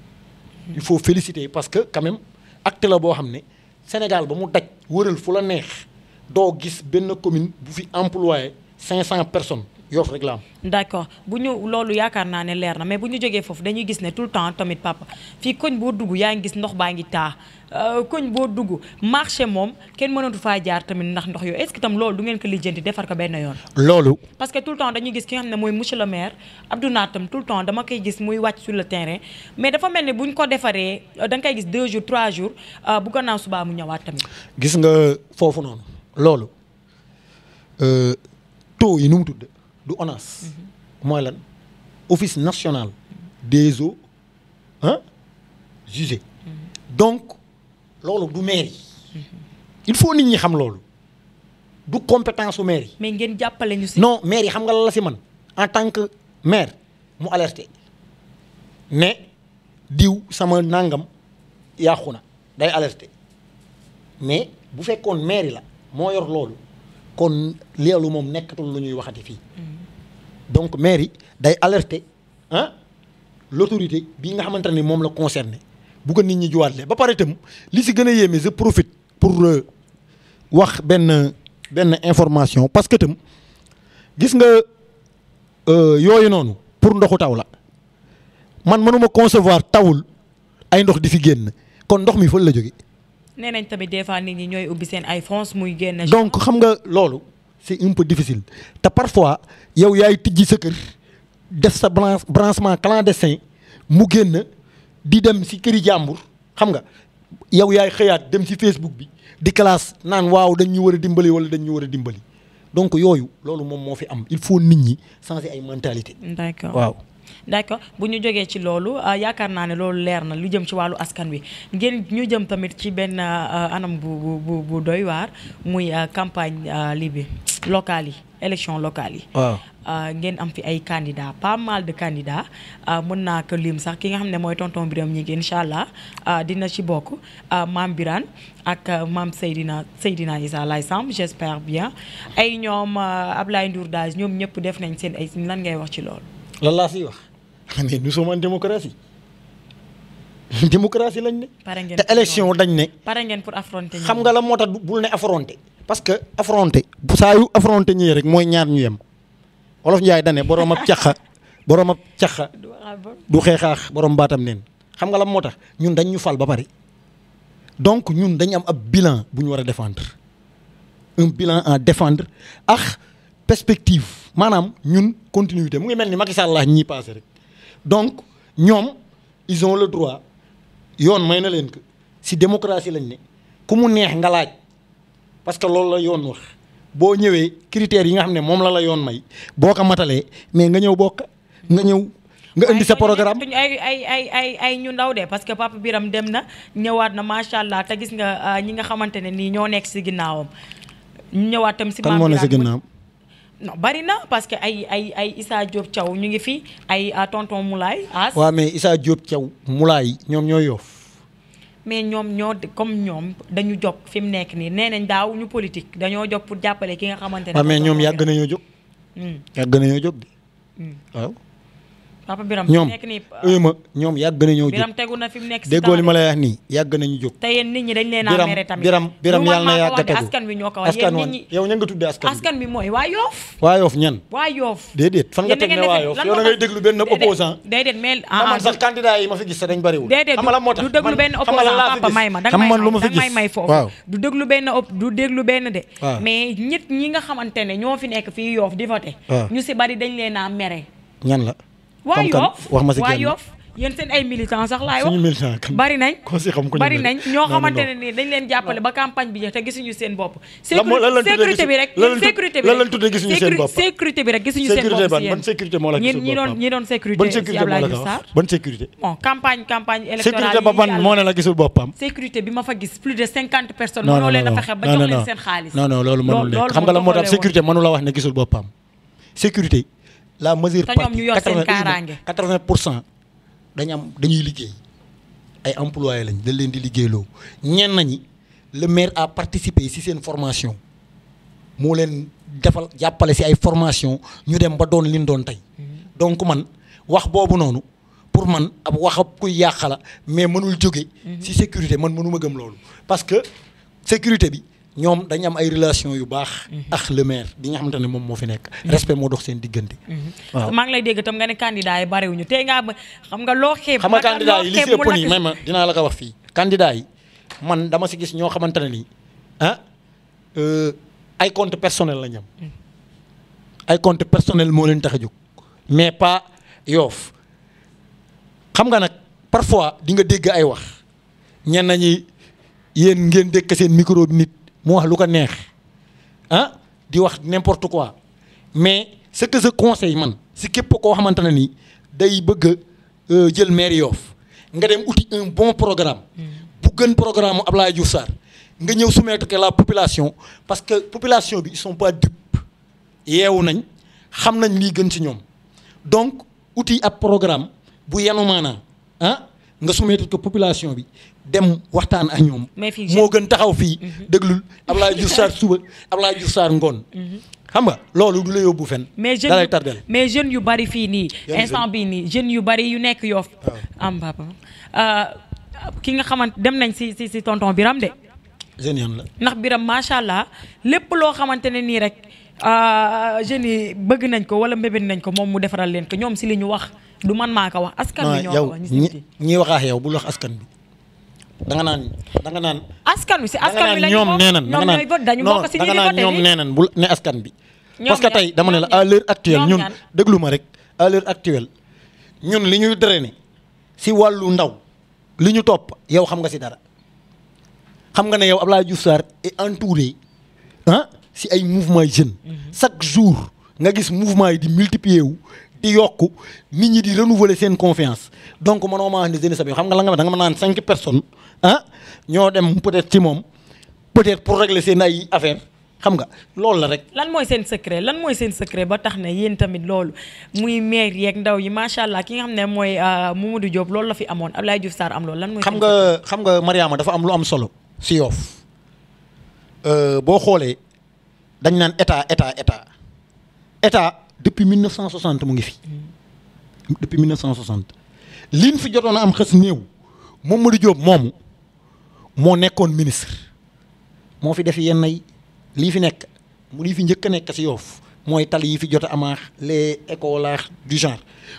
il faut féliciter parce que quand même acte la boo xam ne Sénégal ba mu daj wëral fu la neex doo gis benn commune bu fi employé 500 personnes Yoff rek la am. d'accord bu ñu loolu yaakaar naa ne leer na mais bu ñu jógee foofu dañuy gis ne tout le temps tamit papa fii koñ boo dugg yaa ngi gis ndox baa ngi taa koñ boo dugg marché moom kenn mënatu faa jaar tamit ndax ndox yooyu est-ce que tam loolu du ngeen ko lijjanti defar ko benn yoon. loolu. parce que tout le temps dañuy gis ki nga xam ne mooy monsieur le maire Abdou Naat tam tout le temps dama koy gis muy wàcc sur le terrain mais dafa mel ni bu ñu ko defaree da nga koy gis 2 jours 3 jours bu gannaaw subaa mu ñëwaat tamit. gis nga foofu noonu loolu taux yi nu mu tudd du ONAS mooy lan office national des eaux usées donc loolu du maire yi il faut nit ñi xam loolu du compétence su maire yi. mais ngeen jàppale ñu si. non maire yi xam nga la si man en tant que maire mu alerté ne diw sama nangam yàqu na day alerté mais bu fekkoon maire yi la moo yor loolu kon loolu moom nekkatul lu ñuy waxati fii. donc maire yi day alerter l'autorité bii nga xamante ne moom la concerné bu ko nit ñi juwaatle ba pare itam li si gën a yéeme je profite pour wax benn information parce que itam gis nga yooyu noonu pour ndoxu taw la man mënuma concevoir tawul ay ndox di fi génn kon ndox mi fan la jóge nee nañ tamit des fois nit ñi ñooy ubbi seen ay fonds muy génn. donc xam nga loolu c'est un peu difficile te parfois yow yaay tijji sa kër def sa branchement clandestin mu génn di dem si këri jàmbur xam nga yow yaay xëyaat dem si Facebook bi di classe naan waaw dañ ñu war a dimbali wala dañ ñu war a dimbali donc yooyu loolu moom moo fi am il faut nit ñi changer ay mentalité. d'accord waaw. d'accord bu ñu jógee ci loolu yaakaar naa ne loolu leer na lu jëm ci wàllu askan wi ngeen ñu jëm tamit ci benn anam bu doy waar muy campagne lii bi locale yi élection locale yi. waaw ngeen am fi ay candidats pas mal de candidats mën naa ko lim sax ki nga xam ne mooy tonton Birame ñi ngi incha allah dina ci bokk maam Birane ak maam Seydina Issa Laye Samb j'espère bien ay ñoom Ablaye Ndour Daaj ñoom ñëpp def nañ seen ay lan ngay wax ci loolu. lan laa siy wax mais nous sommes en démocratie démocratie lañ ne. pare ngeen te élection dañ ne. pare ngeen pour affronter. xam nga la moo tax bul ne affronter. parce que affronter bu saa yu affronter ñëwee rek mooy ñaar ñu yem Wolof Njaay dane borom ab caxa du xeexaax borom baatam neen xam nga la moo tax ñun dañ ñu fal ba pare donc ñun dañ am ab bilan bu ñu war a défendre un bilan à défendre ak perspective maanaam ñun continuité mu ngi mel ni Macky Sall ñii passé rek donc ñoom ils ont le droit yoon may na leen que si démocratie lañ ne ku mu neex nga laaj parce que loolu la yoon wax boo ñëwee critères yi nga xam ne moom la yoon may boo ko matalee mais nga ñëw bokk nga ñëw nga indi sa programme. ay ñu ndaw de parce que Papa Biram dem na ñëwaat na macha allah te gis nga ñi nga xamante ne nii ñoo nekk si ginnaawam ñu ñëwaat tam si. kan moo ne si ginnaawam. non bari na parce que ay Issa Diop Thiaw ñu ngi fi ay tonton Moulay As. waaw mais Issa Diop Thiaw Moulay ñoom ñoo yoof. mais ñoom comme ñoom dañu jóg fi mu nekk nii nee nañ daaw ñu politique dañoo jóg pour jàppale ki nga xamante ne. waaw mais ñoom yàgg nañoo jóg. yàgg nañoo jóg de. waaw. Papa Biram ñoom nekk nii ñoom yàgg nañoo jóg. Biram tegu na fi mu nekk si déggoo li ma lay wax nii yàgg nañu jóg. te yéen nit ñi dañ leen a mere tamit. Biram yàlla na yàgg a tegu askan bi ñoo ko wax yéen nit ñi yow ña nga tuddee askan bi mooy waa Yoof. waa Yoof ñan. waa Yoof. déedéet fan nga teg ne waa Yoof yow da ngay déglu benn opposant. déedéet mais man sax candidat yi ma fi gis sax dañ bariwul. déedéet du déglu benn opposant papa may ma danga may foofu. du déglu benn de. mais nit ñi nga xamante ne ñoo fi nekk fii Yoof di voté. ñu si bari dañ leen a mere. ñan la. waa Yoof wax ma si waa kenn Yoof yéen seen ay militants sax laay wax. suñu militant kan bari nañ ko si xam ko bari nañ ñoo xamante ne nii dañ leen jàppale ba campagne bi jeex te gisuñu seen bopp. sécurité bi rek gisuñu seen bopp. sécurité bi rek gisuñu seen bopp si yéen. ban sécurité moo la gisul boppam ñi doon sécurité si Abdoulaye Diouf Sarr. ban sécurité. bon campagne électorale sécurité ba ban moo ne la gisul boppam. sécurité bi ma fa gis plus de 50 personnes. mënoo leen a fexe ba jox leen seen xaalis. non loolu mënul nekk xam nga la moo tax sécurité mënu la wax ne gisul boppam. sécurité la mesure partie 80% dañuy liggéey ay employés lañ dañ leen di liggéeyloo ñenn ñi le maire a participé ci seen formation moo leen defal jàppale ci ay formation ñu dem ba doon liñ doon tey donc man wax boobu noonu pour man ab wax ab kuy yàq la mais mënul jóge ci sécurité man mënuma gëm loolu parce que sécurité bi ñoom dañu am ay relation yu baax ak le maire bi nga xamante ne moom moo fi nekk respect moo dox seen diggante waaw maa ngi lay dégg tam nga ne candidat yi bariwuñu tey nga xam nga loo xeeb xam nga candidat yi li si ëpp nii may ma dinaa la ko wax fii candidat yi man dama si gis ñoo xamante ne nii ay compte personnel la ñam ay compte personnel moo leen tax a jóg mais pas Yoof xam nga nag parfois di nga dégg ay wax ñenn ñi yéen ngeen dégg seen micro bi nit mu wax lu ko neex di wax n'importe quoi mais ce que je conseille man si képp koo xamante ne nii day bëgg a jël maire Yoff nga dem uti un bon programme bu gën programme Abdoulaye Diouf Sarr nga ñëw soumettre que la population parce que population bi ils sont pas dupes yeewu nañ xam nañ lii gën ci ñoom donc uti ab programme bu yanu maanaa nga soumettre que population bi dem waxtaan ak ñoom. moo gën taxaw fii. déglul Abdoulaye Diouf Sarr suba Abdoulaye Diouf Sarr ngoon. xam nga loolu du la yóbbu fenn. da lay tardel mais jeunes yu bari fii nii. instant bii nii jeunes yu bari yu nekk Yoff. am papa ki nga xamante dem nañ si tonton Biram de. jeunes yan la. ndax Biram macha allah lépp loo xamante ne nii rek jeunes yi bëgg nañ ko wala mbébét nañ ko moom mu defaral leen ko ñoom si li ñu wax. du man maa ko wax askan bi ñoo ko wax ñi wax ak yow bul wax askan bi danga naan askan bi si askan bi lañu ñoom nee nan ñooy vote dañu bokk si ñi di vote ñoom nee nan bul ne askan bi parce que tey dama ne la à l'heure actuelle ñun déglu ma rek à l'heure actuelle ñun li ñuy drainer si wàllu ndaw li ñu topp yow xam nga si dara xam nga ne yow Abdoulaye Diouf Sarr est entouré si ay mouvement jeunes chaque jour nga gis mouvement yi di multiplier wu di yokku nit ñi di renouveler seen confiance donc mënoo maa wax ne jeunesse bi xam nga la nga da nga mën naan 5 personnes ñoo dem peut-être ci moom peut-être pour régler seen ay affaire xam nga loolu la rek. lan mooy seen secret ba tax na yéen tamit loolu muy maire yeeg ndaw yi macha allah ki nga xam ne mooy Mamadou Diop loolu la fi amoon Abdoulaye Diouf Sarr am loolu lan mooy. xam nga Mariama dafa am lu am solo si Yoff boo xoolee dañ naan état. depuis 1960 mu ngi fi depuis 1960 liñ fi jotoon a am xës néew Mamadou Diop moomu moo nekkoon ministre moo fi def yenn ay lii fi nekk mu lii fi njëkk a nekk si Yoff mooy tali yi fi jot a amaax les écoles du genre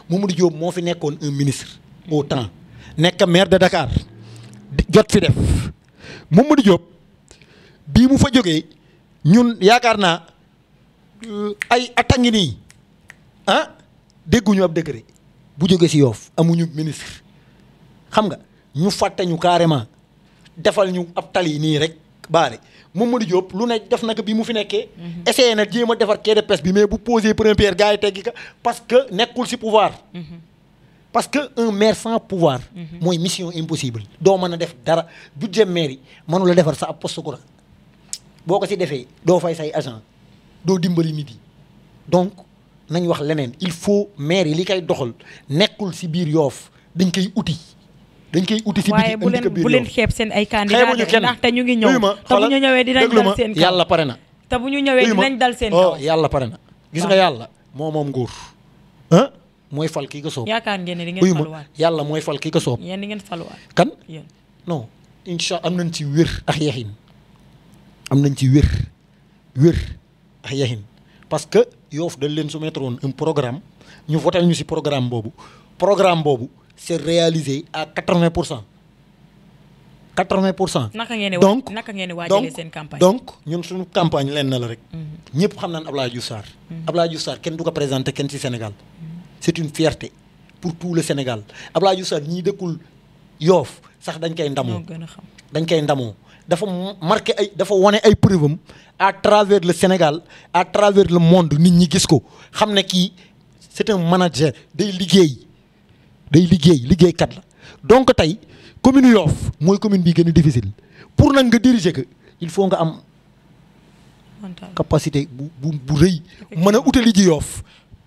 Mamadou Diop moo fi nekkoon un ministre au temps nekk maire de Dakar jot fi def Mamadou Diop bii mu fa jógee ñun yaakaar naa ay atangi nii dégguñu ab décret bu jóge ci Yoff amuñu ministre xam nga ñu fàtte ñu carrément defal ñu ab tali nii rek baare Mamadou Diop lu ne def na ko bi mu fi nekkee. essayé na jéem a defar quai de pêche bi mais bu posé première pierre gars yi teggi ko parce que nekkul ci pouvoir. parce que un maire sans pouvoir. mooy mission impossible. doo mën a def dara budget maire yi mënu la defar sa ab poste courant boo ko ci defee doo fay say agent doo dimbali nit yi donc nañ wax leneen il faut maire yi li koy doxal nekkul ci biir Yoff dañ koy uti. dañ koy uti ci biti indi ko biir bu leen xeeb seen ay candidats ndaxte ñu ngi ñëw te bu ñu ñëwee dinañ dal seen kaw yàlla pare na. te bu ñu ñëwee dinañ dal seen kaw yàlla pare na. gis nga yàlla moom nguur. ah mooy fal kii ko soob. yaakaar ngeen ne di ngeen faluwaat yàlla mooy fal kii ko soob. yéen di ngeen faluwaat. kan yéen non incha am nañ ci wér ak yaxin am nañ ci wér ak yaxin parce que Yoff dañ leen soumettre woon un programme ñu voté ñu ci programme boobu c'est réalisé à 80%. 80%. naka ngeen di waajalee seen campagne. donc ñun suñu campagne leen na la rek. ñëpp xam naan Abdoulaye Diouf Sarr. Abdoulaye Diouf Sarr kenn du ko présenté kenn ci Sénégal. c'est une fierté pour tout le Sénégal Abdoulaye Diouf Sarr ñii dëkkul Yoff sax dañ koy ndamoo. dañ koy ndamoo dafa marqué dafa wane ay preuve am à travers le Sénégal à travers le monde nit ñi gis ko xam ne kii c'est un manager day liggéeykat la donc tey commune Yoff mooy commune bi gën a difficile pour nag nga diriger que il faut nga am capacité bu rëy mën a utali ji Yoff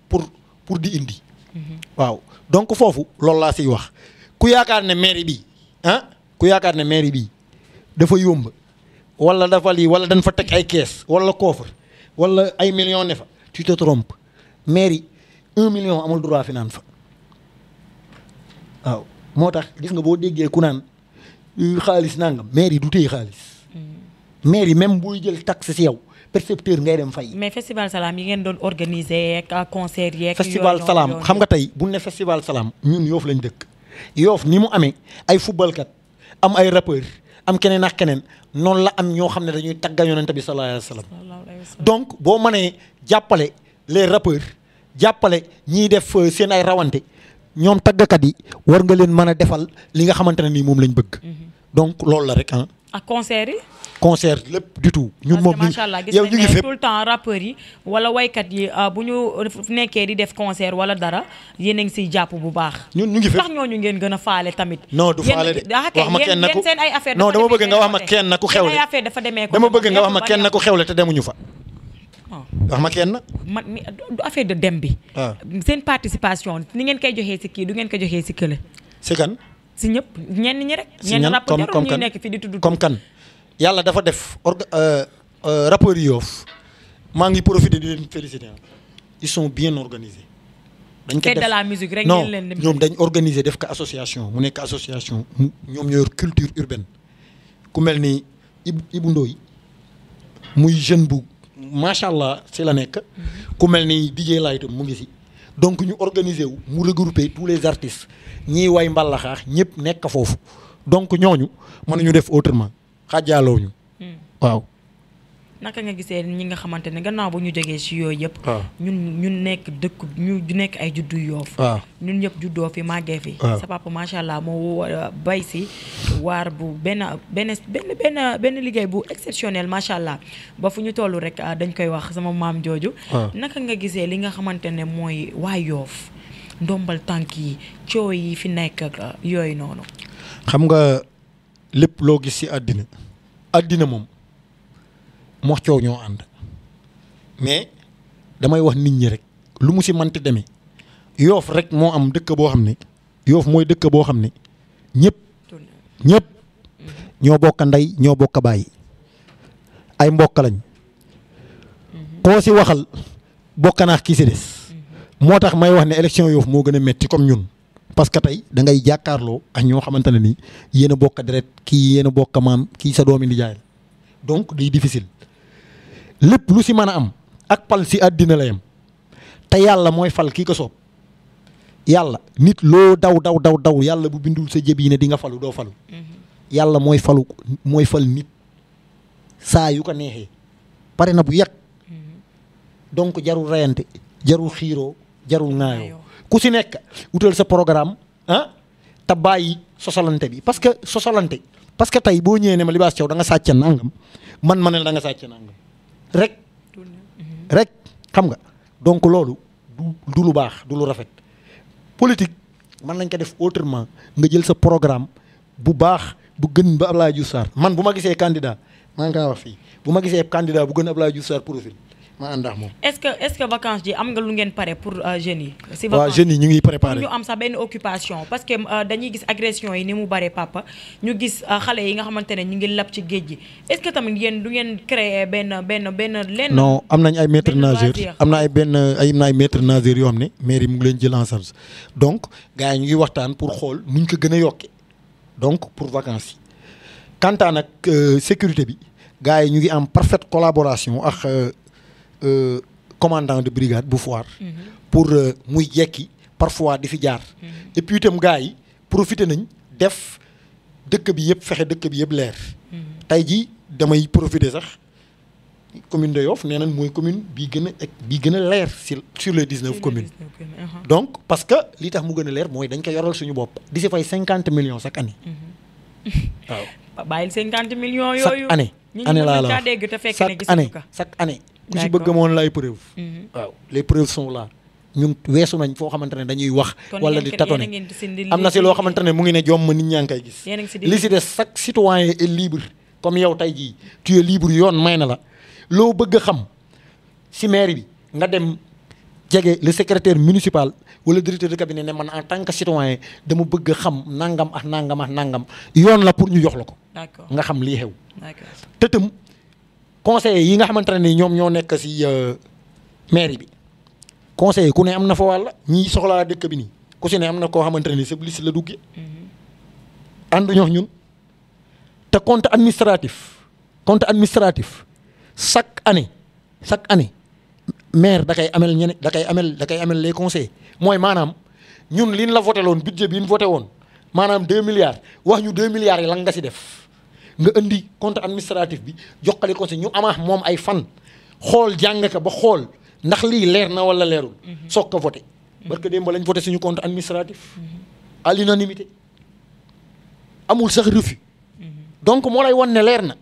pour di indi waaw donc foofu loolu laa siy wax ku yaakaar ne mairie bi dafa yomb wala dafa lii wala dañ fa teg ay kees wala coffre wala ay millions ne fa tu te trompes mairie 1 million amul droit finance fa waaw moo tax gis nga boo déggee ku naan xaalis nangam maire yi du téye xaalis. maire yi même booy jël taxe ci yow percepteur ngay dem fay. mais festival Salam yi ngeen doon organiser ak concert yeeg. festival Salam xam nga tey bu ne festival Salam ñun Yoff lañ dëkk. Yoff ni mu amee ay footballkat am ay rappeur am keneen ak keneen noonu la am ñoo xam ne dañuy tagga yonent bi sallallahu alayhi wa sallam. donc boo mënee jàppale les rappeurs jàppale ñiy def seen ay rawante. ñoom tàggkat yi war nga leen mën a defal li nga xamante ne nii moom lañ bëgg. donc loolu la rek ah. ak concert yi. concert lépp du tout. ñun moom macha allah gis nañ ne tout le temps rappeurs yi wala waykat yi bu ñu nekkee di def concert wala dara yéen a ngi siy jàpp bu baax. ñun ñu ngi fépp ndax ñooñu ngeen gën a faale tamit. non du faale de wax ma kenn ku seen ay affaire non dama bëgg nga wax ma kenn ku xewle dama bëgg nga wax ma kenn ku xewle te demuñu fa. wax ma kenn. man mi du affaire de dem bi. seen participation ni ngeen koy joxee si kii du ngeen ko joxee si kële. si kan. si ñëpp ñenn ñi rek. si ñan comme ñu nekk fi di tudd. comme kan yàlla dafa def rappeurs yi Yoff maa ngi profité di leen féliciter ils sont bien organisés. dañ ko def de la musique rek non ñoom dañ organiser def ko association mu nekk association ñoom ñoo yor culture urbaine ku mel ni Ibou Ndoye muy jeune bu. macha allah si la nekk ku mel ni DJ Light mu ngi si donc ñu organiser wu mu regrouper tous les artistes ñiy way mbalaxaax ñëpp nekk foofu donc ñooñu mënuñu def autrement xaajaaloo ñu. waaw. naka nga gisee ñi nga xamante ne gannaaw bu ñu jógee si yooyu yëpp. ñun nekk ñu nekk ay juddu Yoff. ñun ñëpp juddoo fi màggee fi. sa papa macha allah moo bay si waar bu benn liggéey bu exceptionnel macha allah ba fu ñu toll rek dañ koy wax sama maam jooju. naka nga gisee li nga xamante ne mooy waa Yoff ndombal tànk yi coow yi fi nekk ak yooyu noonu. xam nga lépp loo gis si àddina moom. moo coow ñoo ànd mais damay wax nit ñi rek lu mu si manti demee Yoff rek moo am dëkk boo xam ne Yoff mooy dëkk boo xam ne ñëpp ñoo bokk ndey ñoo bokk baay ay mbokk lañ koo si waxal bokk naa kii si des moo tax may wax ne élection Yoff moo gën a metti comme ñun parce que tey da ngay jàkkaarloo ak ñoo xamante ne ni yéen a bokk deret kii yéen a bokk maam kii sa doomi nijaay la donc day difficile. lépp lu si mën a am ak pal si àddina la yam te yàlla mooy fal kii ko soob yàlla nit loo daw yàlla bu bindul sa jëb yi ne di nga falu doo falu yàlla mooy fal nit saa yu ko neexee pare na bu yàgg donc jarul reyante jarul xiiroo jarul ŋaayoo ku si nekk wutal sa programme te bàyyi sosalante bi parce que tey boo ñëwee ne ma Libaas Thiaw da nga sàcc nangam man ma ne la da nga sàcc nangam rek xam nga donc loolu du lu baax du lu rafet politique mën nañ ko def autrement nga jël sa programme bu baax bu gën ba Abdoulaye Diouf Sarr man bu ma gisee candidat maa ngi kaa wax fii bu ma gisee candidat bu gën Abdoulaye Diouf Sarr profil ma ànd ak moom. est-ce que vacances ji am nga lu ngeen pare pour jeunes yi. si waaw vacances jeunes yi ñu ngi préparé. ñu am sax benn occupation parce que dañuy gis agression yi ni mu bare papa ñu gis xale yi nga xamante ne ñu ngi lab ci géej gi est-ce que tamit yéen du ngeen créer benn lenn. non am nañ ay maîtres nageurs loisir. am na ay maîtres nageurs yoo xam ne mairie mu ngi leen jël en charge donc gars yi ñu ngi waxtaan pour xool nuñ ko gën a yokkee donc pour vacances yi. quant à nag sécurité bi gars yi ñu ngi am parfaite collaboration ak. Commandant de brigade bu Foire pour muy jekki parfois di fi jaar et puis itam gars yi profité nañ def dëkk bi yëpp fexe dëkk bi yëpp leer tey jii damay profité sax commune de Yoff nee nañ mooy commune bi gën a leer sur les 19 communes donc parce que li tax mu gën a leer mooy dañ ko yoral suñu bopp di si fay 50 millions chaque année waaw bàyyil 50 millions yooyu chaque année laa la wax dégg te fekk ne chaque année ku si bëgg moon lay preuve waaw les preuves sont là ñun weesu nañ foo xamante ne dañuy wax wala di tâtonner am na si loo xamante ne mu ngi ne jomm nit ñaa ngi koy gis li si des chaque citoyen est libre comme yow tey jii tu es libre yoon may na la loo bëgg a xam si mairie bi nga dem jege le secrétaire municipal wala directeur de cabinet ne man en tant que citoyen dama bëgg a xam nangam ak nangam ak nangam yoon la pour ñu jox la ko nga xam lii xew te tam conseillers yi nga xamante ne ni ñoom ñoo nekk si mairie bi conseiller ku ne am na fa wàlla ñii soxlaa dëkk bi nii ku si ne am na koo xamante ne ni sa liste la duggee ànduñoo ñun te compte administratif chaque année maire da koy amel ñene da koy amel les conseillers mooy maanaam ñun liñ la voté loon budget bi ñu voté woon maanaam 2 milliards wax ñu 2 milliards yi lan nga si def nga indi compte administratif bi jokkale conseil ñu amaax moom ay fan xool jàng ka ba xool ndax lii leer na wala leerul soog ko voté parce que démb lañ voté suñu compte administratif à l'unanimité amul sax refus donc moo lay wan ne leer na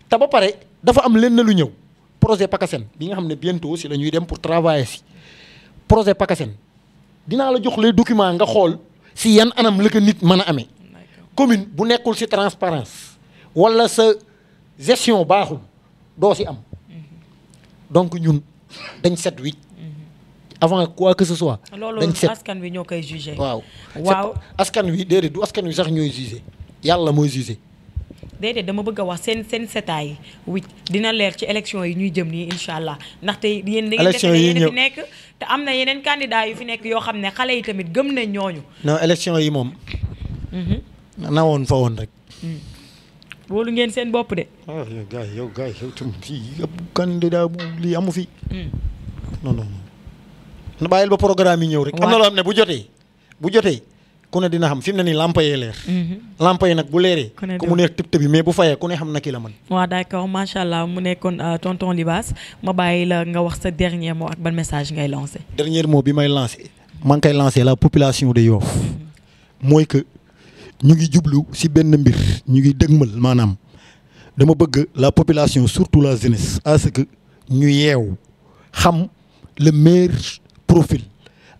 te ba pare dafa am lenn lu ñëw projet PACASEN bi nga xam ne bientôt si la ñuy dem pour travailler si projet PACASEN dinaa la jox les documents nga xool si yan anam la ko nit mën a amee commune bu nekkul si transparence wala sa gestion baaxul doo si am donc ñun dañ set wicc avant quoi que ce soit. dañ set loolu askan wi ñoo koy jugé. waaw askan wi déedéet du askan wi sax ñooy jugé yàlla mooy jugé. déedéet dama bëgg a wax seen setaay wicc dina leer ci élection yi ñuy jëm nii incha allah ndaxte yéen da ngeen def yéen fi nekk te am na yeneen candidat yu fi nekk yoo xam ne xale yi tamit gëm nañ ñooñu. non élection yi moom. na woon fa woon rek. wóolu ngeen seen bopp de. ah yow gars yow tam fii ab candidat bu lii amu fi. non na bàyyil ba programme yi ñëw rek. am na loo xam ne bu jotee ku ne dina xam fi mu ne nii lampa yee leer. lampa yi nag bu leeree. ku mu neex tëb tëbi mais bu fayee ku ne xam na ki la mën. waaw d'accord macha allah mu nekkoon tonton Libasse ma bàyyi la nga wax sa dernier mot ak ban message ngay lancé. dernier mot bi may lancé. maa ngi koy lancé la population de Yoff. mooy que. ñu ngi jublu ci benn mbir ñu ngi dëgmal maanaam dama bëgg la population surtout la jeunesse à ce que ñu yeewu xam le meilleur profil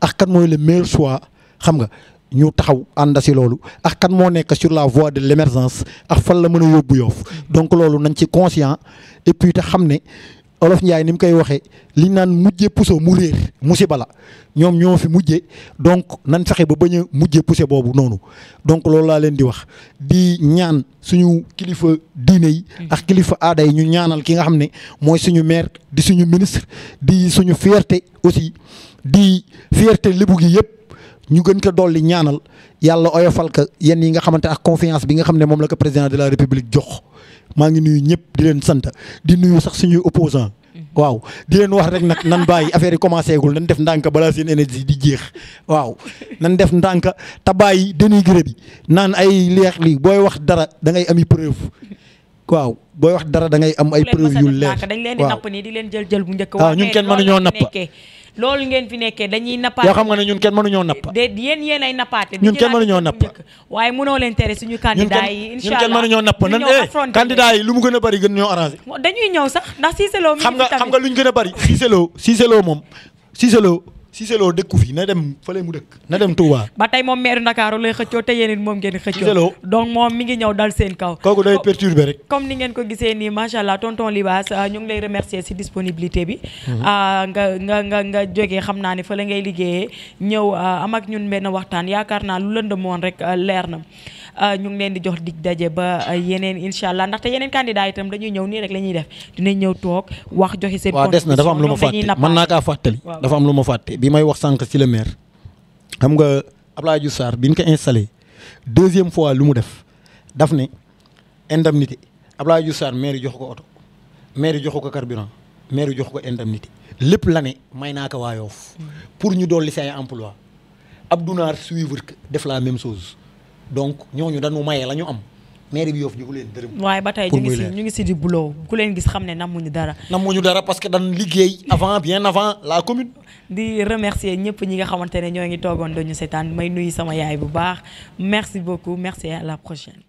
ak kan mooy le meilleur choix xam nga ñu taxaw ànd ci loolu ak kan moo nekk sur la voie de l'émergence ak fan la mën a yóbbu Yoff donc loolu nañ ci conscient et puis te xam ne Olof Njaay ni mu koy waxee liñ naan mujjee puso mu réer musiba la ñoom ñoo fi mujjee donc nan fexe ba bañ a mujjee poussé boobu noonu donc loolu laa leen di wax di ñaan suñu kilifa diine yi ak kilifa aada yi ñu ñaanal ki nga xam ne mooy suñu maire di suñu ministre di suñu fierté aussi di fierté lébu gi yëpp ñu gën ko dolli ñaanal yàlla oyofal ka yenn yi nga xamante ak confiance bi nga xam ne moom la ko président de la république jox maa ngi nuyu ñëpp di leen sant di nuyu sax suñuy opposant waaw di leen wax rek nag nan bàyyi affaire yi commencé gul nan def ndànk balaa seen énergie di jeex waaw nan def ndànk te bàyyi dénigré bi naan ay leex lii booy wax dara da ngay ami preuve waaw booy wax dara da ngay am ay preuve yu leer dañ leen di napp nii di leen jël bu njëkk waaw ñun kenn mënuñoo napp loolu ngeen fi nekkee dañuy nappaate yoo xam nga ne ñun kenn mënuñoo napp de yéen ay nappaate ñun kenn mënuñoo napp waaye mënoo leen tere suñu candidat yi incha allah ñun kenn mënuñoo napp nan candidat yi lu mu gën a bëri gën ñoo arrangé dañuy ñëw sax ndax Cissé Lo xam nga luñ gën a bëri Cissé Lo moom Cissé Cissé Lo dëkku fi na dem fële mu dëkk na dem Touba. ba tey moom maire Ndakaaru lay xëccoo te yéen it moom ngeen Cissé xëccoo. Lo donc moom mi ngi ñëw dal seen kaw. kooku day perturbé rek. comme ni ngeen ko gisee nii macha allah tonton Libaas ñu ngi lay remercier ci disponibilité bi. nga jógee xam naa ne fa la ngay liggéeyee ñëw am ak ñun benn waxtaan yaakaar naa lu lëndëmoon rek leer na. ñu ngi leen di jox dig daje ba yeneen incha allah ndaxte yeneen candidat itam dañuy ñëw nii rek la ñuy def dinañ ñëw toog wax joxe seen. waaw des na dafa am lu ma fàtte mën naa kaa fàttali. dafa am lu ma fàtte bi may wax sànq ci le maire. xam nga Abdoulaye Diouf Sarr bi ñu ko installé 2e fois lu mu def daf ne indemnité Abdoulaye Diouf Sarr maire jox ko oto maire jox ko carburant maire jox ko indemnité lépp la ne may naa ko waa Yoff pour ñu dolli say emploi Abdou Nar suivre def la même chose. donc ñooñu dañu maye la ñu am maire bi Yoff ñu ko leen dërëm. waaye ba tey ñu ngi si di boulot ku leen gis xam ne namuñu dara. namuñu dara parce que dañ liggéey bien avant la commune. di remercier ñëpp ñi nga xamante ne ñoo ngi toogoon dañu seetaan may nuyu sama yaay bu baax merci beaucoup merci à la prochaine.